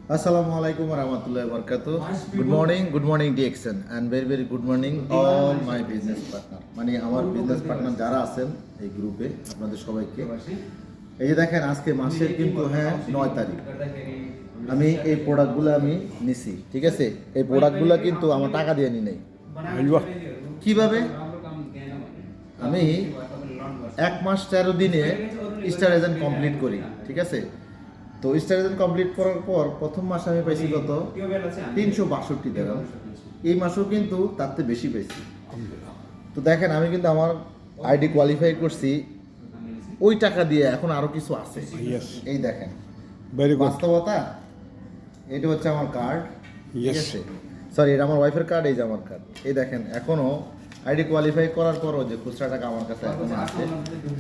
Assalamualaikum warahmatullahi wabarakatuh. Good morning DXN and very good morning all my business partner. মানে আমার business partner যারা আছেন এই গ্রুপে আপনাদের সবাইকে এই যে দেখেন আজকে মাসের কিন্তু 9 তারিখ আমি এই প্রোডাক্টগুলো আমি নিছি, ঠিক আছে? এই প্রোডাক্টগুলো কিন্তু আমার টাকা দিয়ে নি নাই। কিভাবে? আমি 1 মাস 13 দিনে স্টার এজেন্ট কমপ্লিট করি, ঠিক আছে? তো স্টার এজেন্ট কমপ্লিট করার পর প্রথম মাসে আমি পাইছি কত 362 টাকা। এই মাসেও কিন্তু তার থেকে বেশি পাইছি। তো দেখেন আমি কিন্তু আমার আইডি কোয়ালিফাই করছি ওই টাকা দিয়ে, এখন আরো কিছু আছে। এই দেখেন বাস্তবতা, এটা হচ্ছে আমার কার্ড, ঠিক আছে? সরি, এটা আমার ওয়াইফের কার্ড, এই যে আমার কার্ড। এই দেখেন এখনো আইডি কোয়ালিফাই করার পরও যে খুচরা টাকা আমার কাছে এখনো আছে,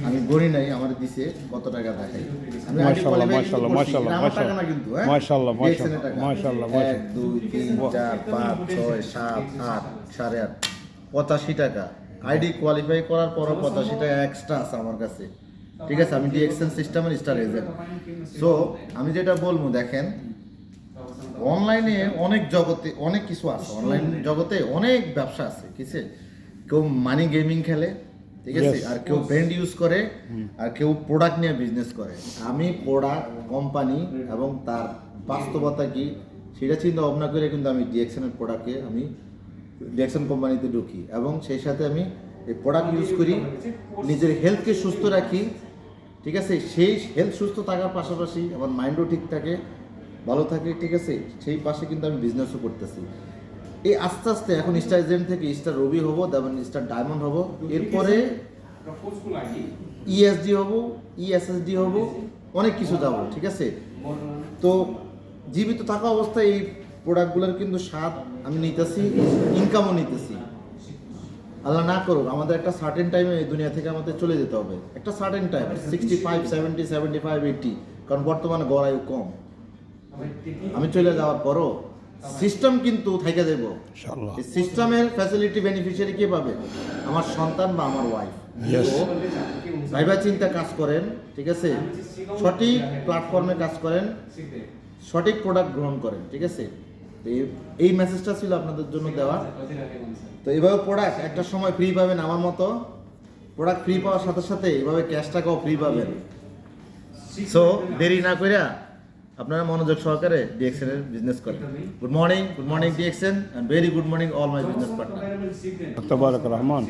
আমি গণি নাই, আমার দিছে কত টাকা দেখাই। আমি আইডি কোয়ালিফাই আমার টাকা না কিন্তু, মাশাআল্লাহ মাশাআল্লাহ 1 2 3 4 5 6 7 8 8.5 85 টাকা আইডি কোয়ালিফাই করার পরও 85 টাকা এক্সট্রা আছে আমার কাছে, ঠিক আছে? আমি ডিএক্সএন সিস্টেমের স্টার এজেন্ট। সো আমি যেটা বলবো, দেখেন অনলাইনে অনেক জগতে অনেক কিছু আছে, অনলাইন জগতে অনেক ব্যবসা আছে, কিসে কেউ মানি গেমিং খেলে, ঠিক আছে, আর কেউ ব্র্যান্ড ইউজ করে, আর কেউ প্রোডাক্ট নিয়ে বিজনেস করে। আমি প্রোডাক্ট কোম্পানি এবং তার বাস্তবতা কি সেটা চিন্তা ভাবনা করে কিন্তু আমি ডিএক্সএনের প্রোডাক্টে আমি ডিএক্সএন কোম্পানিতে ঢুকি এবং সেই সাথে আমি এই প্রোডাক্ট ইউজ করি, নিজের হেলথকে সুস্থ রাখি, ঠিক আছে? সেই হেলথ সুস্থ থাকার পাশাপাশি আমার মাইন্ডও ঠিক থাকে, ভালো থাকে, ঠিক আছে? সেই পাশে কিন্তু আমি বিজনেসও করতেছি। এই আস্তে আস্তে এখন স্টার এজেন্ট থেকে স্টার রবি হবো, দেন স্টার ডায়মন্ড হবো, এরপরে ইএসডি হবো, ইএসএসডি হবো, অনেক কিছু যাবো, ঠিক আছে? তো জীবিত থাকা অবস্থায় এই প্রোডাক্টগুলোর কিন্তু স্বাদ আমি নিতেছি, ইনকামও নিতেছি। আল্লাহ না করুক আমাদের একটা সার্টেন টাইমে এই দুনিয়া থেকে আমাদের চলে যেতে হবে, একটা সার্টেন টাইম 65 70 75 80, কারণ বর্তমানে গড়ায়ু কম। আমি চলে যাওয়ার পরও সিস্টেম কিন্তু থেকে যাব। এই সিস্টেমের ফ্যাসিলিটি বেনিফিশিয়ারি কে পাবে? আমার সন্তান বা আমার ওয়াইফ। ভাইবা চিন্তা কাজ করেন, ঠিক আছে? সঠিক প্ল্যাটফর্মে কাজ করেন, সঠিক প্রোডাক্ট গ্রহণ করেন, ঠিক আছে? তো এই মেসেজটা ছিল আপনাদের জন্য দেওয়া। তো এইভাবে প্রোডাক্ট একটা সময় ফ্রি পাবেন, আমার মতো প্রোডাক্ট ফ্রি পাওয়ার সাথে সাথে এইভাবে ক্যাশ টাকাও ফ্রি পাবেন। সো দেরি না কইরা আপনারা মনোযোগ সহকারে ডিএক্সএন এর বিজনেস করেন। Good morning DXN, and very good morning all my business partner. Tabarak Rahman.